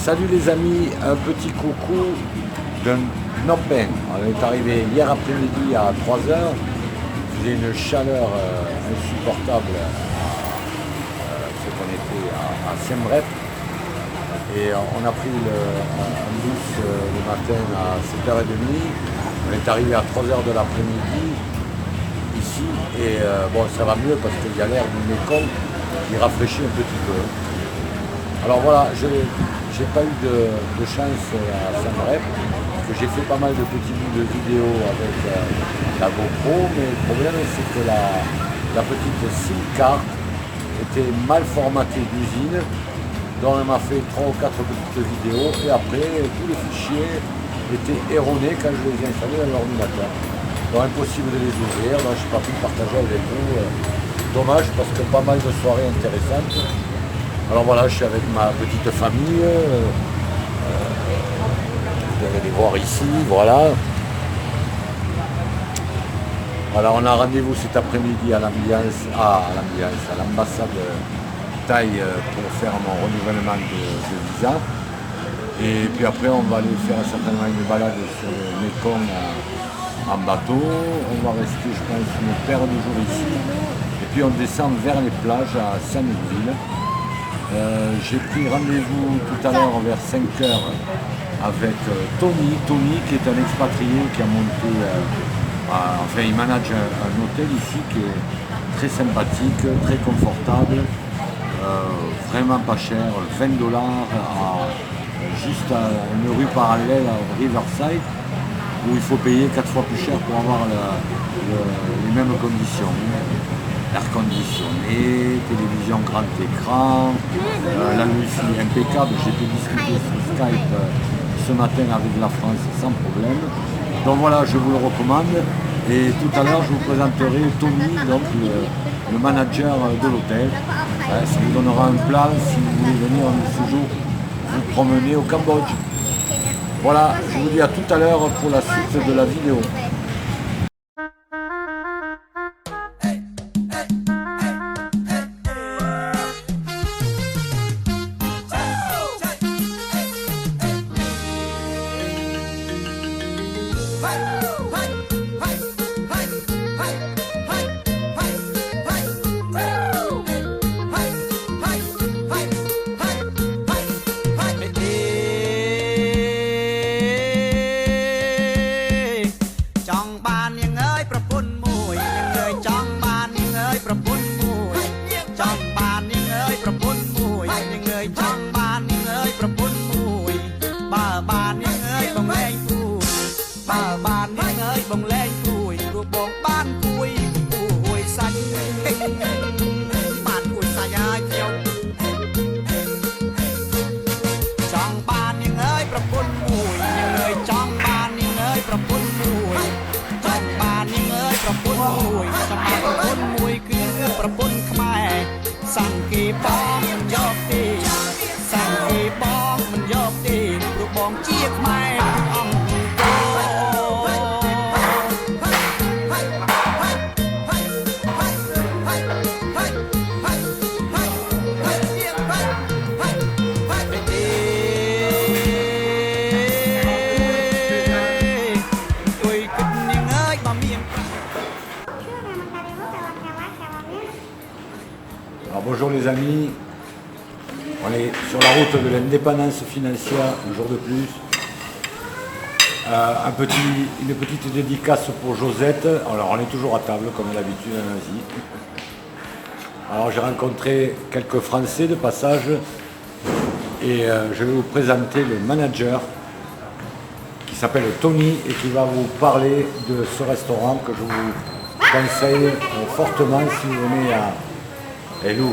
Salut les amis, un petit coucou de Phnom Penh. On est arrivé hier après-midi à 3 heures. Il faisait une chaleur insupportable. C'est qu'on était à Siem Reap. Et on a pris un bus le matin à 7h30. On est arrivé à 3 heures de l'après-midi ici. Et bon, ça va mieux parce qu'il y a l'air du Mekong qui rafraîchit un petit peu. Alors voilà, j'ai pas eu de chance à Siem Reap, parce que j'ai fait pas mal de petits bouts de vidéo avec la GoPro, mais le problème c'est que la petite SIM card était mal formatée d'usine, donc elle m'a fait 3 ou 4 petites vidéos, et après tous les fichiers étaient erronés quand je les ai installés dans l'ordinateur. Donc impossible de les ouvrir, donc je n'ai pas pu partager avec vous. Dommage parce que pas mal de soirées intéressantes. Alors voilà, je suis avec ma petite famille, vous allez les voir ici, voilà. Voilà, on a rendez-vous cet après-midi à l'ambassade Thaï pour faire mon renouvellement de visa. Et puis après, on va aller faire certainement une balade sur le Mekong en bateau. On va rester, je pense, une paire de jours ici. Et puis on descend vers les plages à Sihanoukville. J'ai pris rendez-vous tout à l'heure vers 5h avec Tony qui est un expatrié qui a monté, enfin il manage un hôtel ici qui est très sympathique, très confortable, vraiment pas cher, 20 $, juste à une rue parallèle à Riverside où il faut payer 4 fois plus cher pour avoir les mêmes conditions. Air conditionné, télévision grand écran, la wifi impeccable. J'ai pu discuter sur Skype ce matin avec la France sans problème. Donc voilà, je vous le recommande. Et tout à l'heure, je vous présenterai Tony, donc le manager de l'hôtel. Ça vous donnera un plan si vous voulez venir un séjour vous promener au Cambodge. Voilà, je vous dis à tout à l'heure pour la suite de la vidéo. Alors bonjour les amis, on est sur la route de l'indépendance financière, un jour de plus. Une petite dédicace pour Josette. Alors on est toujours à table comme d'habitude en Asie. Alors j'ai rencontré quelques Français de passage et je vais vous présenter le manager qui s'appelle Tony et qui va vous parler de ce restaurant que je vous conseille fortement si vous venez à Hello.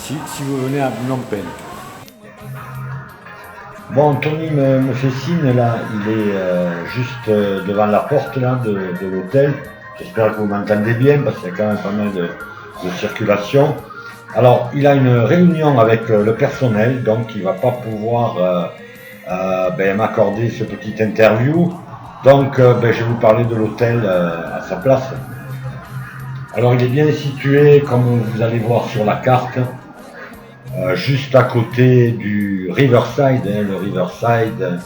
si vous venez à Phnom Penh. Bon, Tony me fait signe là, il est juste devant la porte là, de l'hôtel. J'espère que vous m'entendez bien parce qu'il y a quand même pas mal de circulation. Alors, il a une réunion avec le personnel, donc il ne va pas pouvoir m'accorder ce petit interview. Donc, je vais vous parler de l'hôtel à sa place. Alors il est bien situé, comme vous allez voir sur la carte, juste à côté du Riverside. Le Riverside,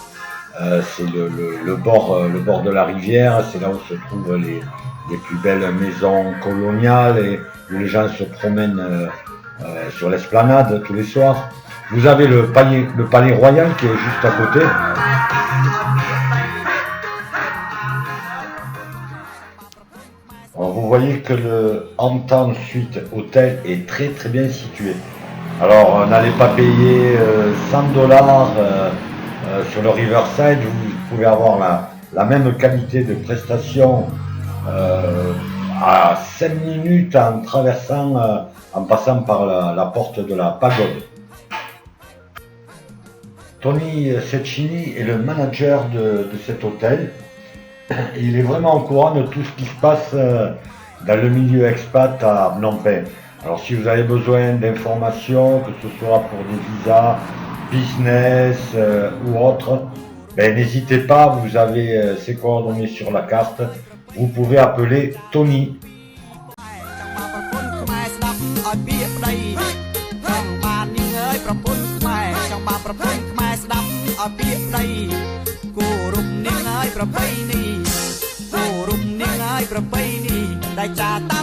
c'est le bord de la rivière, c'est là où se trouvent les plus belles maisons coloniales et où les gens se promènent sur l'esplanade tous les soirs. Vous avez le palais royal qui est juste à côté. Alors vous voyez que le Hampton Suite Hotel est très très bien situé. Alors n'allez pas payer $100 sur le Riverside, vous pouvez avoir la même qualité de prestation à 5 minutes en traversant, en passant par la porte de la pagode. Tony Cecchini est le manager de cet hôtel. Il est vraiment au courant de tout ce qui se passe dans le milieu expat à Phnom Penh. Alors si vous avez besoin d'informations, que ce soit pour des visas, business ou autre, n'hésitez pas, vous avez ses coordonnées sur la carte. Vous pouvez appeler Tony.ประเพณีได้จ่าตั้ง